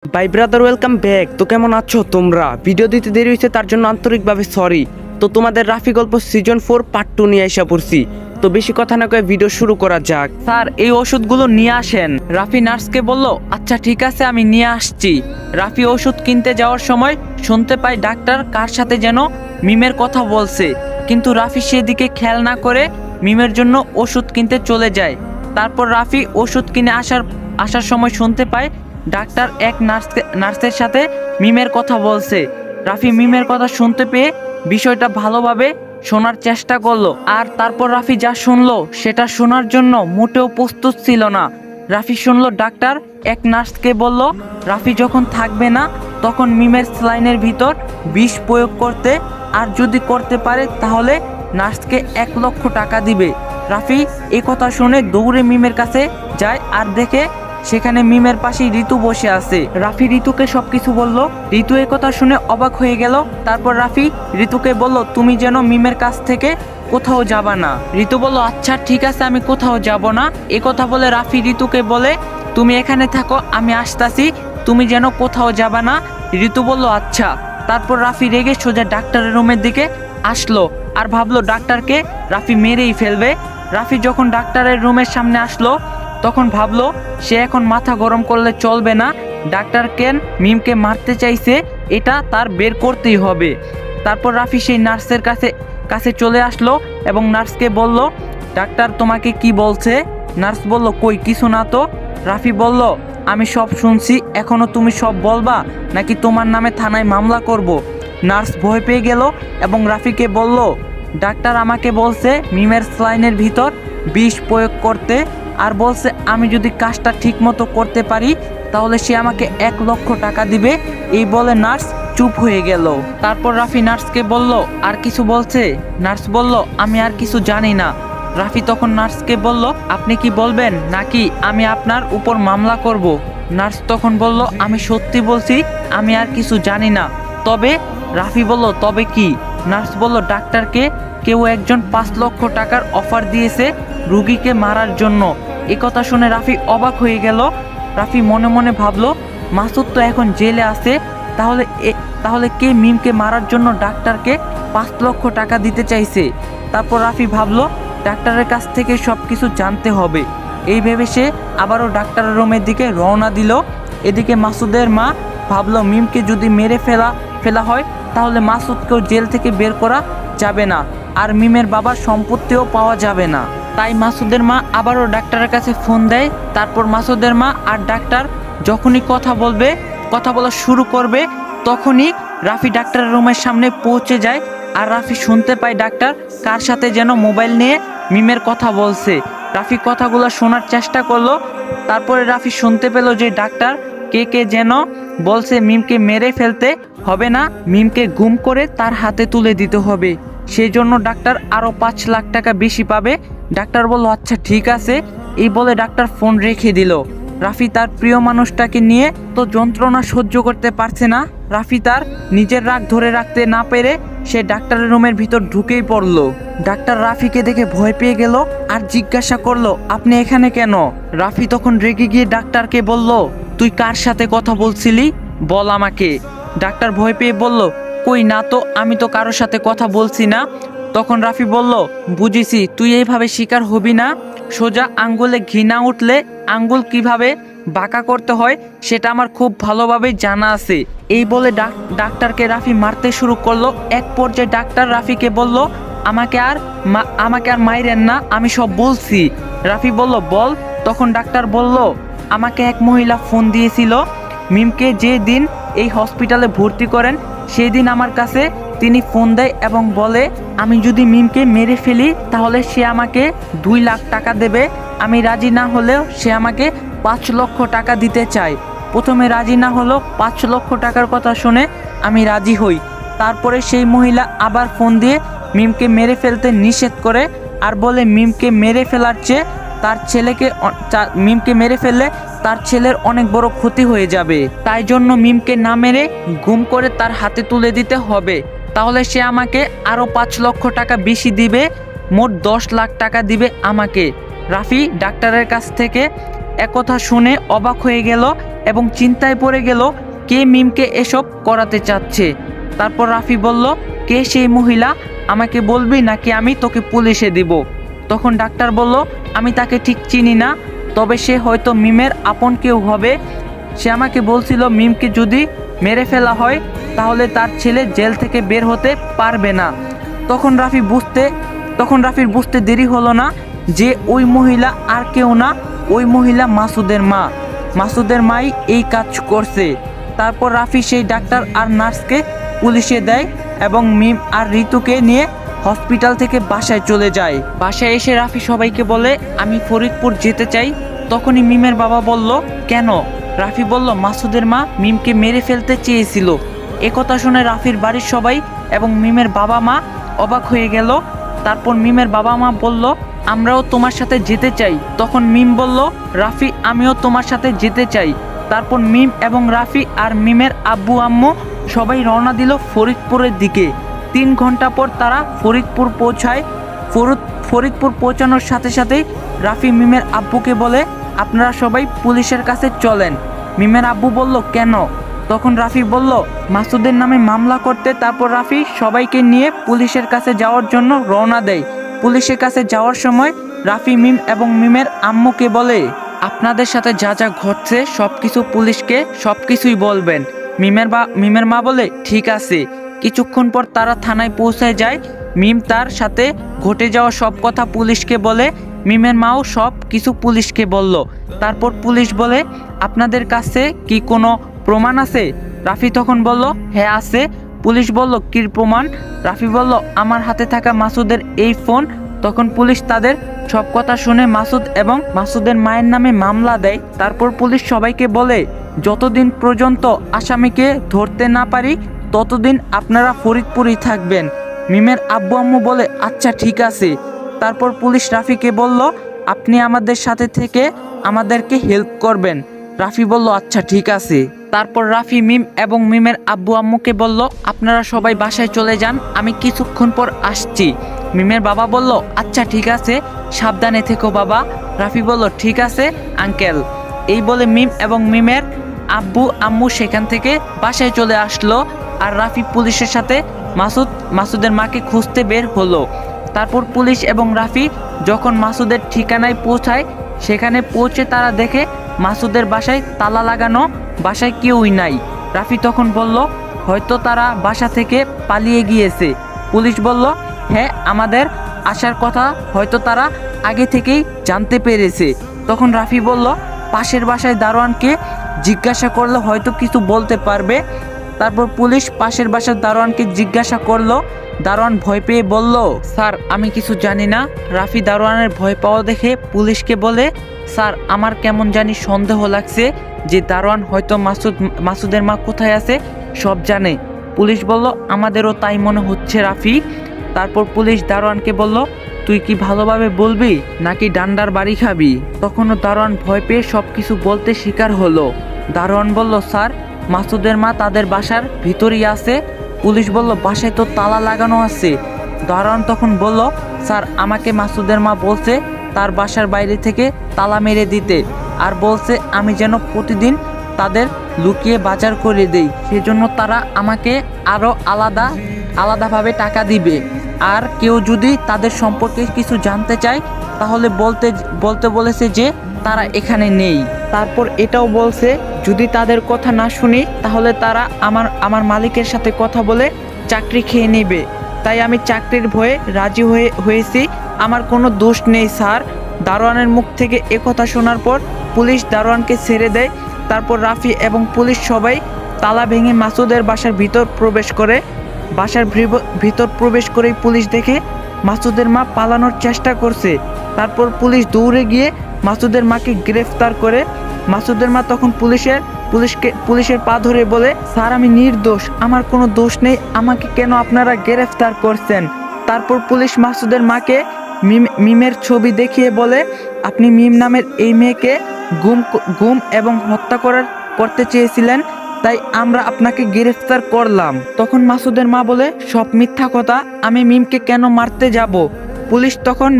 By brother, welcome back. তো কেমন আছো তোমরা? ভিডিও দিতে দেরি হয়েছে তার জন্য আন্তরিকভাবে সরি। তো তোমাদের রাফি গল্প সিজন 4 পার্ট 2 নিয়ে আসা পড়ছি। তো বেশি কথা না কয়ে ভিডিও শুরু করা যাক। স্যার, এই ওষুধগুলো নিয়ে আসেন। রাফি নার্সকে বলল, আচ্ছা ঠিক আছে, আমি নিয়ে আসছি। রাফি ওষুধ কিনতে যাওয়ার সময় শুনতে পায় ডাক্তার কার সাথে যেন মিমের কথা বলছে, কিন্তু রাফি সেদিকে খেয়াল না করে মিমের জন্য ওষুধ কিনতে চলে যায়। তারপর রাফি ওষুধ কিনে আসার সময় শুনতে পায় ডাক্তার এক নার্সের সাথে মিমের কথা বলছে। রাফি মিমের কথা শুনতে পেয়ে বিষয়টা ভালোভাবে শোনার চেষ্টা করলো, আর তারপর রাফি যা শুনলো সেটা শোনার জন্য মোটেও প্রস্তুত ছিল না। রাফি শুনলো ডাক্তার এক নার্সকে বলল রাফি যখন থাকবে না তখন মিমের স্যালাইনের ভিতর বিষ প্রয়োগ করতে, আর যদি করতে পারে তাহলে নার্সকে 1 লক্ষ টাকা দিবে। রাফি এই কথা শুনে দৌড়ে মিমের কাছে যায় আর দেখে সেখানে মিমের পাশেই ঋতু বসে আছে। রাফি ঋতুকে সবকিছু বলল। ঋতু এই কথা শুনে অবাক হয়ে গেল। তারপর রাফি ঋতুকে বলল, তুমি যেন মিমের কাছ থেকে কোথাও যাবা না। ঋতু বলল, আচ্ছা ঠিক আছে, আমি কোথাও যাব না। এ কথা বলে রাফি ঋতুকে বলে, তুমি এখানে থাকো, আমি আসতাছি, তুমি যেন কোথাও যাবা না। ঋতু বলল আচ্ছা। তারপর রাফি রেগে সোজা ডাক্তারের রুমের দিকে আসলো আর ভাবলো ডাক্তারকে রাফি মেরেই ফেলবে। রাফি যখন ডাক্তারের রুমের সামনে আসলো তখন ভাবলো সে এখন মাথা গরম করলে চলবে না। ডাক্তার কেন মিমকে মারতে চাইছে এটা তার বের করতেই হবে। তারপর রাফি সেই নার্সের কাছে চলে আসলো এবং নার্সকে বলল, ডাক্তার তোমাকে কি বলছে? নার্স বলল, কই কিছু না তো। রাফি বলল, আমি সব শুনছি, এখনো তুমি সব বলবা নাকি তোমার নামে থানায় মামলা করব? নার্স ভয় পেয়ে গেল এবং রাফিকে বলল, ডাক্তার আমাকে বলছে মিমের স্যালাইনের ভিতর বিষ প্রয়োগ করতে, আর বলছে আমি যদি কাজটা ঠিক মতো করতে পারি তাহলে সে আমাকে 1 লক্ষ টাকা দিবে। এই বলে নার্স চুপ হয়ে গেল। তারপর রাফি নার্সকে বলল, আর কিছু বলছে? নার্স বলল, আমি আর কিছু জানি না। রাফি তখন নার্সকে বলল, আপনি কি বলবেন নাকি আমি আপনার উপর মামলা করব? নার্স তখন বলল, আমি সত্যি বলছি, আমি আর কিছু জানি না। তবে? রাফি বলল, তবে কি? নার্স বলল, ডাক্তারকে কেউ একজন 5 লক্ষ টাকার অফার দিয়েছে রুগীকে মারার জন্য। এ কথা শুনে রাফি অবাক হয়ে গেল। রাফি মনে মনে ভাবলো, মাসুদ তো এখন জেলে আছে, তাহলে কে মিমকে মারার জন্য ডাক্তারকে 5 লক্ষ টাকা দিতে চাইছে? তারপর রাফি ভাবলো ডাক্তারের কাছ থেকে সব কিছু জানতে হবে। এই ভেবে সে আবারও ডাক্তারের রুমের দিকে রওনা দিল। এদিকে মাসুদের মা ভাবলো মিমকে যদি মেরে ফেলা হয় তাহলে মাসুদকেও জেল থেকে বের করা যাবে না, আর মিমের বাবার সম্পত্তিও পাওয়া যাবে না। তাই মাসুদের মা আবারও ডাক্তারের কাছে ফোন দেয়। তারপর মাসুদের মা আর ডাক্তার যখনই কথা বলা শুরু করবে তখনই রাফি ডাক্তারের রুমের সামনে পৌঁছে যায়, আর রাফি শুনতে পায় ডাক্তার কার সাথে যেন মোবাইল নিয়ে মিমের কথা বলছে। রাফি কথাগুলো শোনার চেষ্টা করলো। তারপরে রাফি শুনতে পেল যে ডাক্তার কে যেন বলছে মিমকে মেরে ফেলতে হবে না, মিমকে গুম করে তার হাতে তুলে দিতে হবে, সেই জন্য ডাক্তার আরও 5 লাখ টাকা বেশি পাবে। ডাক্তার বলল, আচ্ছা ঠিক আছে। এই বলে ডাক্তার ফোন রেখে দিল। রাফি তার প্রিয় মানুষটাকে নিয়ে তো যন্ত্রণা সহ্য করতে পারছে না। রাফি তার নিজের রাগ ধরে রাখতে না পেরে সে ডাক্তারের রুমের ভিতর ঢুকেই পড়ল। ডাক্তার রাফিকে দেখে ভয় পেয়ে গেল আর জিজ্ঞাসা করলো, আপনি এখানে কেন? রাফি তখন রেগে গিয়ে ডাক্তারকে বলল, তুই কার সাথে কথা বলছিলি বল আমাকে। ডাক্তার ভয় পেয়ে বলল, কই না তো, আমি তো কারোর সাথে কথা বলছি না। তখন রাফি বলল, বুঝেছি, তুই এইভাবে শিকার হবি না। সোজা আঙ্গুলে ঘি না উঠলে আঙ্গুল কিভাবে বাঁকা করতে হয় সেটা আমার খুব ভালোভাবেই জানা আছে। এই বলে ডাক্তারকে রাফি মারতে শুরু করলো। এক পর্যায়ে ডাক্তার রাফিকে বলল, আমাকে আর মাইরেন না, আমি সব বলছি। রাফি বলল, বল। তখন ডাক্তার বলল, আমাকে এক মহিলা ফোন দিয়েছিল, মিমকে যে দিন এই হসপিটালে ভর্তি করেন সেই দিন আমার কাছে তিনি ফোন দেয় এবং বলে আমি যদি মিমকে মেরে ফেলি তাহলে সে আমাকে 2 লাখ টাকা দেবে। আমি রাজি না হলেও সে আমাকে 5 লক্ষ টাকা দিতে চায়। প্রথমে রাজি না হলেও 5 লক্ষ টাকার কথা শুনে আমি রাজি হই। তারপরে সেই মহিলা আবার ফোন দিয়ে মিমকে মেরে ফেলতে নিষেধ করে আর বলে মিমকে মেরে ফেলার চেয়ে মিমকে মেরে ফেললে তার ছেলের অনেক বড় ক্ষতি হয়ে যাবে, তাই জন্য মিমকে না মেরে গুম করে তার হাতে তুলে দিতে হবে, তাহলে সে আমাকে আরও 5 লক্ষ টাকা বেশি দিবে, মোট 10 লাখ টাকা দিবে আমাকে। রাফি ডাক্তারের কাছ থেকে একথা শুনে অবাক হয়ে গেল এবং চিন্তায় পড়ে গেল কে মিমকে এসব করাতে চাচ্ছে। তারপর রাফি বলল, কে সেই মহিলা, আমাকে বলবি নাকি আমি তোকে পুলিশে দিব? তখন ডাক্তার বলল, আমি তাকে ঠিক চিনি না, তবে সে হয়তো মিমের আপন কেউ হবে। সে আমাকে বলছিল মিমকে যদি মেরে ফেলা হয় তাহলে তার ছেলে জেল থেকে বের হতে পারবে না। তখন রাফির বুঝতে দেরি হলো না যে ওই মহিলা আর কেউ না, ওই মহিলা মাসুদের মা। মাসুদের মাই এই কাজ করছে। তারপর রাফি সেই ডাক্তার আর নার্সকে পুলিশে দেয় এবং মিম আর ঋতুকে নিয়ে হসপিটাল থেকে বাসায় চলে যায়। বাসায় এসে রাফি সবাইকে বলে, আমি ফরিদপুর যেতে চাই। তখনই মিমের বাবা বলল, কেন? রাফি বলল, মাসুদের মা মিমকে মেরে ফেলতে চেয়েছিল। একথা শুনে রাফির বাড়ির সবাই এবং মিমের বাবা মা অবাক হয়ে গেল। তারপর মিমের বাবা মা বলল, আমরাও তোমার সাথে যেতে চাই। তখন মিম বলল, রাফি আমিও তোমার সাথে যেতে চাই। তারপর মিম এবং রাফি আর মিমের আব্বু আম্মু সবাই রওনা দিল ফরিদপুরের দিকে। 3 ঘন্টা পর তারা ফরিদপুর পৌঁছায়। ফরিদপুর পৌঁছানোর সাথে সাথেই রাফি মিমের আব্বুকে বলে, আপনারা সবাই পুলিশের কাছে চলেন। মিমের আব্বু বলল, কেন? তখন রাফি বলল, মাসুদের নামে মামলা করতে। তারপর রাফি সবাইকে নিয়ে পুলিশের কাছে যাওয়ার জন্য রওনা দেয়। পুলিশের কাছে যাওয়ার সময় রাফি মিম এবং মিমের আম্মুকে বলে, আপনাদের সাথে যা যা ঘটছে সবকিছু পুলিশকে সবকিছুই বলবেন। মিমের মা বলে, ঠিক আছে। কিছুক্ষণ পর তারা থানায় পৌঁছায় যায়। মিম তার সাথে ঘটে যাওয়া সব কথা পুলিশকে বলে। মিমের মাও সব কিছু পুলিশকে বলল। তারপর পুলিশ বলে, আপনাদের কাছে কি কোনো প্রমাণ আছে? রাফি তখন বলল, হ্যাঁ আছে। পুলিশ বলল, কি প্রমাণ? রাফি বলল, আমার হাতে থাকা মাসুদের এই ফোন। তখন পুলিশ তাদের সব কথা শুনে মাসুদ এবং মাসুদের মায়ের নামে মামলা দেয়। তারপর পুলিশ সবাইকে বলে, যতদিন পর্যন্ত আসামিকে ধরতে না পারি ততদিন আপনারা ফরিদপুরেই থাকবেন। মিমের আব্বু আম্মু বলে, আচ্ছা ঠিক আছে। তারপর পুলিশ রাফিকে বলল, আপনি আমাদের সাথে থেকে আমাদেরকে হেল্প করবেন। রাফি বলল, আচ্ছা ঠিক আছে। তারপর রাফি মিম এবং মিমের আব্বু আম্মুকে বলল, আপনারা সবাই বাসায় চলে যান, আমি কিছুক্ষণ পর আসছি। মিমের বাবা বলল, আচ্ছা ঠিক আছে, সাবধানে থেকো বাবা। রাফি বলল, ঠিক আছে আঙ্কেল। এই বলে মিম এবং মিমের আব্বু আম্মু সেখান থেকে বাসায় চলে আসলো। আর রাফি পুলিশের সাথে মাসুদের মাকে খুঁজতে বের হলো। তারপর পুলিশ এবং রাফি যখন মাসুদের ঠিকানায় পৌঁছায়, সেখানে পৌঁছে তারা দেখে মাসুদের বাসায় তালা লাগানো, বাসায় কেউই নাই। রাফি তখন বলল, হয়তো তারা বাসা থেকে পালিয়ে গিয়েছে। পুলিশ বলল, হ্যাঁ আমাদের আসার কথা হয়তো তারা আগে থেকেই জানতে পেরেছে। তখন রাফি বলল, পাশের বাসায় দারোয়ানকে জিজ্ঞাসা করলে হয়তো কিছু বলতে পারবে। তারপর পুলিশ পাশের বাসার দারোয়ানকে জিজ্ঞাসা করলো। দারোয়ান ভয় পেয়ে বলল, স্যার আমি কিছু জানি না। রাফি দারোয়ানের ভয় পাওয়া দেখে পুলিশকে বলে, স্যার আমার কেমন জানি সন্দেহ লাগছে যে দারোয়ান হয়তো মাসুদের মা কোথায় আছে সব জানে। পুলিশ বলল, আমাদেরও তাই মনে হচ্ছে রাফি। তারপর পুলিশ দারোয়ানকে বলল, তুই কি ভালোভাবে বলবি নাকি ডান্ডার বাড়ি খাবি? তখনও দারোয়ান ভয় পেয়ে সব কিছু বলতে স্বীকার হলো। দারোয়ান বলল, স্যার মাসুদের মা তাদের বাসার ভিতরেই আছে। পুলিশ বলল, বাসায় তো তালা লাগানো আছে। দারোয়ান তখন বলল, স্যার আমাকে মাসুদের মা বলছে তার বাসার বাইরে থেকে তালা মেরে দিতে, আর বলছে আমি যেন প্রতিদিন তাদের লুকিয়ে বাজার করে দেই, সেজন্য তারা আমাকে আরও আলাদাভাবে টাকা দিবে। আর কেউ যদি তাদের সম্পর্কে কিছু জানতে চায় তাহলে বলতে বলেছে যে তারা এখানে নেই। তারপর এটাও বলছে যদি তাদের কথা না শুনি তাহলে তারা আমার মালিকের সাথে কথা বলে চাকরি খেয়ে নেবে। তাই আমি চাকরির ভয়ে রাজি হয়েছি। আমার কোনো দোষ নেই স্যার। দারোয়ানের মুখ থেকে একথা শোনার পর পুলিশ দারোয়ানকে ছেড়ে দেয়। তারপর রাফি এবং পুলিশ সবাই তালা ভেঙে মাসুদের বাসার ভিতর প্রবেশ করে। বাসার ভিতর প্রবেশ করেই পুলিশ দেখে মাসুদের মা পালানোর চেষ্টা করছে। তারপর পুলিশ দৌড়ে গিয়ে মাসুদের মাকে গ্রেফতার করে। মাসুদের মা তখন পুলিশের পা ধরে বলে, স্যার আমি নির্দোষ, আমার কোনো দোষ নেই, আমাকে কেন আপনারা গ্রেফতার করছেন? তারপর পুলিশ মাসুদের মাকে মিমের ছবি দেখিয়ে বলে, আপনি মিম নামের এই মেয়েকে গুম এবং হত্যা করতে চেয়েছিলেন, তাই আমরা আপনাকে গ্রেফতার করলাম। তখন মাসুদের মা বলে, সব মিথ্যা কথা, আমি মিমকে কেন মারতে যাব? পুলিশ তখন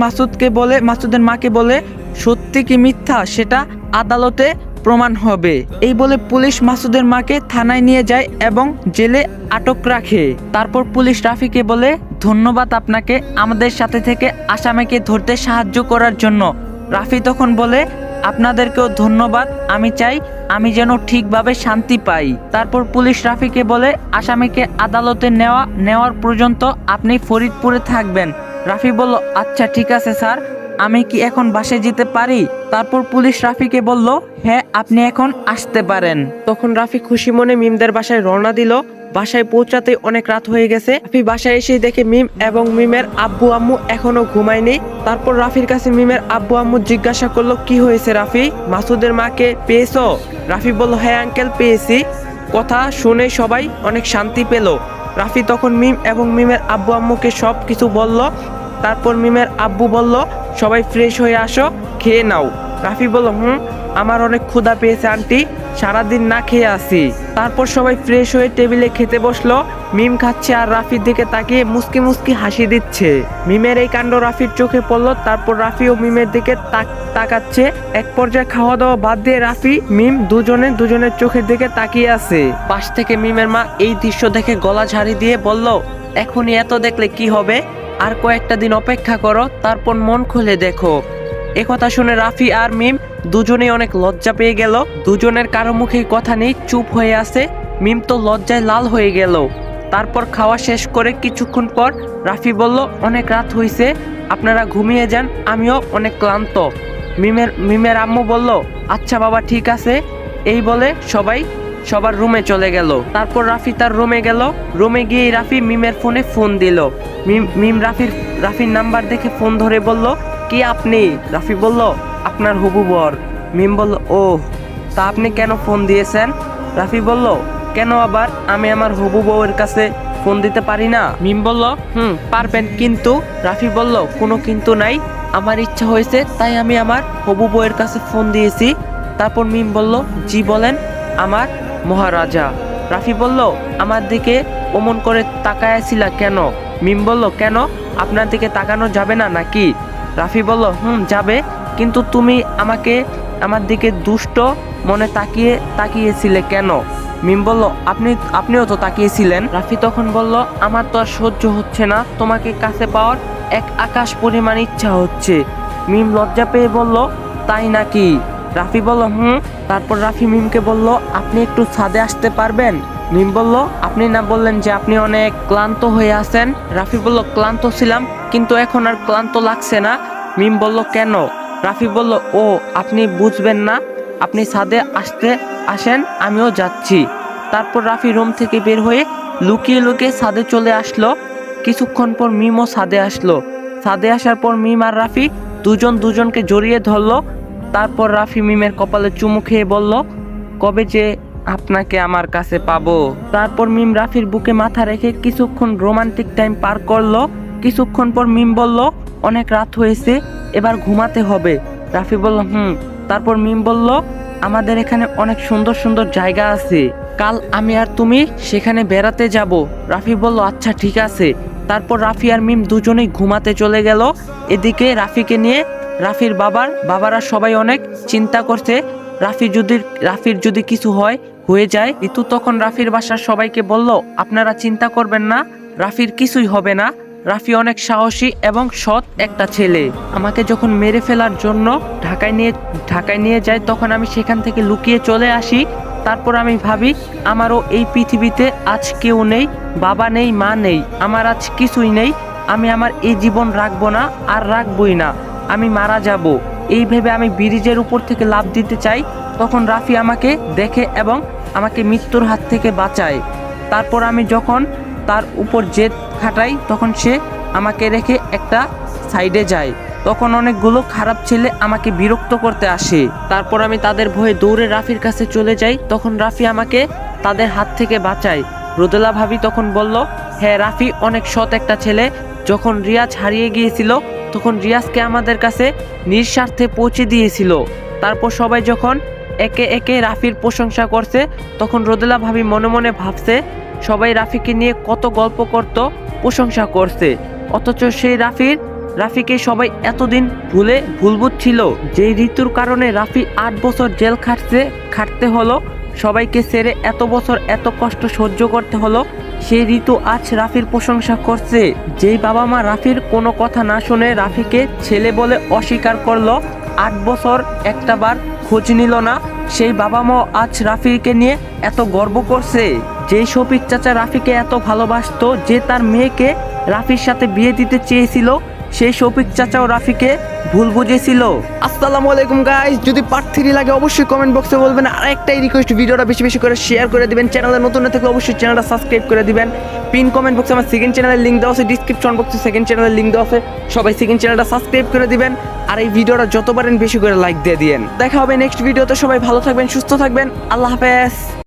মাসুদের মাকে বলে, সত্যি কি মিথ্যা সেটা আদালতে প্রমাণ হবে। এই বলে পুলিশ মাসুদের মাকে থানায় নিয়ে যায় এবং জেলে আটক রাখে। তারপর পুলিশ রাফিকে বলে, ধন্যবাদ আপনাকে আমাদের সাথে থেকে আসামিকে ধরতে সাহায্য করার জন্য। রাফি তখন বলে, আপনাদেরকেও ধন্যবাদ। আমি চাই আমি যেন ঠিকভাবে শান্তি পাই। তারপর পুলিশ রাফিকে বলে, আসামিকে আদালতে নেওয়ার পর্যন্ত আপনি ফরিদপুরে থাকবেন। রাফি বলল, আচ্ছা ঠিক আছে স্যার, আমি কি এখন বাসায় যেতে পারি? তারপর পুলিশ রাফিকে বলল, হ্যাঁ আপনি এখন আসতে পারেন। তখন রাফি খুশি মনে মিমদের বাসায় রওনা দিল। বাসায় পৌঁছাতে অনেক রাত হয়ে গেছে। রাফি বাসায় এসে দেখে মিম এবং মিমের আব্বু আম্মু এখনো ঘুমায়নি। তারপর রাফির কাছে মিমের আব্বু আম্মু জিজ্ঞাসা করলো, কি হয়েছে রাফি, মাসুদের মাকে পেয়েছো? রাফি বলল, হ্যাঁ আঙ্কেল পেয়েছি। কথা শুনে সবাই অনেক শান্তি পেল। রাফি তখন মিম এবং মিমের আব্বু আম্মুকে সব কিছু বলল। তারপর মিমের আব্বু বলল, সবাই ফ্রেশ হয়ে আসো, খেয়ে নাও। রাফি বলল, আমার অনেক ক্ষুধা পেয়েছে আন্টি, সারাদিন না খেয়ে আসি। তারপর সবাই ফ্রেশ হয়ে টেবিলে খেতে বসলো। মিম খাচ্ছে আর রাফির দিকে তাকিয়ে মুস্কি মুস্কি হাসি দিচ্ছে। মিমের এই কাণ্ড রাফির চোখে পড়লো। তারপর রাফি ও মিমের দিকে তাকাচ্ছে। এক পর্যায়ে খাওয়া দাওয়া বাদ দিয়ে রাফি মিম দুজনের চোখের দিকে তাকিয়ে আছে। পাশ থেকে মিমের মা এই দৃশ্য দেখে গলা ঝাড়ি দিয়ে বলল, এখনই এত দেখলে কি হবে, আর কয়েকটা দিন অপেক্ষা করো, তারপর মন খুলে দেখো। একথা শুনে রাফি আর মিম দুজনেই অনেক লজ্জা পেয়ে গেল। দুজনের কারো মুখে কথা নেই, চুপ হয়ে আছে। মিম তো লজ্জায় লাল হয়ে গেল। তারপর খাওয়া শেষ করে কিছুক্ষণ পর রাফি বলল, অনেক রাত হয়েছে, আপনারা ঘুমিয়ে যান, আমিও অনেক ক্লান্ত। মিমের আম্মু বলল, আচ্ছা বাবা ঠিক আছে। এই বলে সবার রুমে চলে গেল। তারপর রাফি তার রুমে গেল। রুমে গিয়ে রাফি মিমের ফোনে ফোন দিল। মিম রাফির নাম্বার দেখে ফোন ধরে বলল, কি আপনি? রাফি বলল, আপনার হবু বর। মিম বলল, ও তা আপনি কেন ফোন দিয়েছেন? রাফি বলল, কেন আবার, আমি আমার হবু বউয়ের কাছে ফোন দিতে পারি না? মিম বলল, পারবেন, কিন্তু। রাফি বলল, কোনো কিন্তু নাই, আমার ইচ্ছা হয়েছে তাই আমি আমার হবু বউয়ের কাছে ফোন দিয়েছি। তারপর মিম বলল, জি বলেন আমার মহারাজা। রাফি বলল, আমার দিকে অমন করে তাকায়াছিলা কেন? মিম বলল, কেন, আপনার দিকে তাকানো যাবে না নাকি? রাফি বলল, যাবে, কিন্তু তুমি আমার দিকে দুষ্ট মনে তাকিয়েছিলে কেন? মিম বলল, আপনিও তো তাকিয়েছিলেন। রাফি তখন বলল, আমার তো আর সহ্য হচ্ছে না, তোমাকে কাছে পাওয়ার এক আকাশ পরিমাণ ইচ্ছা হচ্ছে। মিম লজ্জা পেয়ে বলল, তাই নাকি? রাফি বলল, তারপর রাফি মিমকে বলল, আপনি একটু ছাদে আসতে পারবেন? মিম বলল, আপনি না বললেন যে আপনি অনেক ক্লান্ত হয়ে আছেন? রাফি বলল, ক্লান্ত ছিলাম, কিন্তু এখন আর ক্লান্ত লাগছে না। মিম বলল, কেন? রাফি বলল, ও আপনি বুঝবেন না, আপনি ছাদে আসেন, আমিও যাচ্ছি। তারপর রাফি রুম থেকে বের হয়ে লুকিয়ে লুকিয়ে ছাদে চলে আসলো। কিছুক্ষণ পর মিমও ছাদে আসলো। ছাদে আসার পর মিম আর রাফি দুজনকে জড়িয়ে ধরলো। তারপর রাফি মিমের কপালে চুমু খেয়ে বলল, কবে যে আপনাকে আমার কাছে পাবো। তারপর মিম রাফির বুকে মাথা রেখে কিছুক্ষণ রোমান্টিক টাইম পার করলো। কিছুক্ষণ পর মিম বলল, অনেক রাত হয়েছে, এবার ঘুমাতে হবে। রাফি বলল, তারপর মিম বলল, আমাদের এখানে অনেক সুন্দর সুন্দর জায়গা আছে, কাল আমি আর তুমি সেখানে বেড়াতে যাব। রাফি বলল, আচ্ছা ঠিক আছে। তারপর রাফি আর মিম দুজনেই ঘুমাতে চলে গেল। এদিকে রাফিকে নিয়ে রাফির বাবারা সবাই অনেক চিন্তা করছে, রাফির যদি কিছু হয়ে যায়। ঋতু তখন রাফির বাসার সবাইকে বলল, আপনারা চিন্তা করবেন না, রাফির কিছুই হবে না। রাফি অনেক সাহসী এবং সৎ একটা ছেলে। আমাকে যখন মেরে ফেলার জন্য ঢাকায় নিয়ে যায়, তখন আমি সেখান থেকে লুকিয়ে চলে আসি। তারপর আমি ভাবি, আমারও এই পৃথিবীতে আজ কেউ নেই, বাবা নেই, মা নেই, আমার আজ কিছুই নেই। আমি আমার এই জীবন রাখবো না, আর রাখবই না, আমি মারা যাব। এই ভেবে আমি ব্রিজের উপর থেকে লাফ দিতে চাই। তখন রাফি আমাকে দেখে এবং আমাকে মৃত্যুর হাত থেকে বাঁচায়। তারপর আমি যখন তার উপর জেদ খাটাই, তখন সে আমাকে রেখে একটা সাইডে যায়। তখন অনেকগুলো খারাপ ছেলে আমাকে বিরক্ত করতে আসে। তারপর আমি তাদের ভয়ে দৌড়ে রাফির কাছে চলে যাই। তখন রাফি আমাকে তাদের হাত থেকে বাঁচায়। রোদেলা ভাবি তখন বলল, হ্যাঁ রাফি অনেক সৎ একটা ছেলে। যখন রিয়াজ হারিয়ে গিয়েছিল, তখন রিয়াজকে আমাদের কাছে নিঃস্বার্থে পৌঁছে দিয়েছিল। তারপর সবাই যখন একে একে রাফির প্রশংসা করছে, তখন রোদেলা ভাবি মনে মনে ভাবছে, সবাই রাফিকে নিয়ে কত গল্প করত, প্রশংসা করছে, অথচ সেই রাফির রাফিকে সবাই এতদিন ভুল বুঝছিল। যে ঋতুর কারণে রাফি 8 বছর জেল খাটতে হলো, সবাইকে ছেড়ে এত বছর এত কষ্ট সহ্য করতে হলো, সেই ঋতু আজ রাফির প্রশংসা করছে। যেই বাবা মা রাফির কোনো কথা না শুনে রাফিকে ছেলে বলে অস্বীকার করলো, 8 বছর একটাবার খোঁজ নিল না, সেই বাবা মা আজ রাফিকে নিয়ে এত গর্ব করছে। যেই শফিক চাচা রাফিকে এত ভালোবাসতো, যে তার মেয়েকে রাফির সাথে বিয়ে দিতে চেয়েছিল, সেই শফিক চাচাও রাফিকে ভুল বুঝেছিল। আসসালামু আলাইকুম গাইস, যদি পার্ট 3 লাগে অবশ্যই কমেন্ট বক্সে বলবেন। আর একটাই রিকোয়েস্ট, ভিডিওটা বেশি বেশি করে শেয়ার করে দিবেন। চ্যানেলে নতুন না থাকলে অবশ্যই চ্যানেলটা সাবস্ক্রাইব করে দিবেন। পিন কমেন্ট বক্সে আমার সেকেন্ড চ্যানেলের লিংক দেওয়া আছে, ডিসক্রিপশন বক্সে সেকেন্ড চ্যানেলের লিংক দেওয়া আছে, সবাই সেকেন্ড চ্যানেলটা সাবস্ক্রাইব করে দিবেন। আর এই ভিডিওটা যত পারেন বেশি করে লাইক দিয়ে দিয়েন। দেখা হবে নেক্সট ভিডিওতে। সবাই ভালো থাকবেন, সুস্থ থাকবেন, আল্লাহ হাফেজ।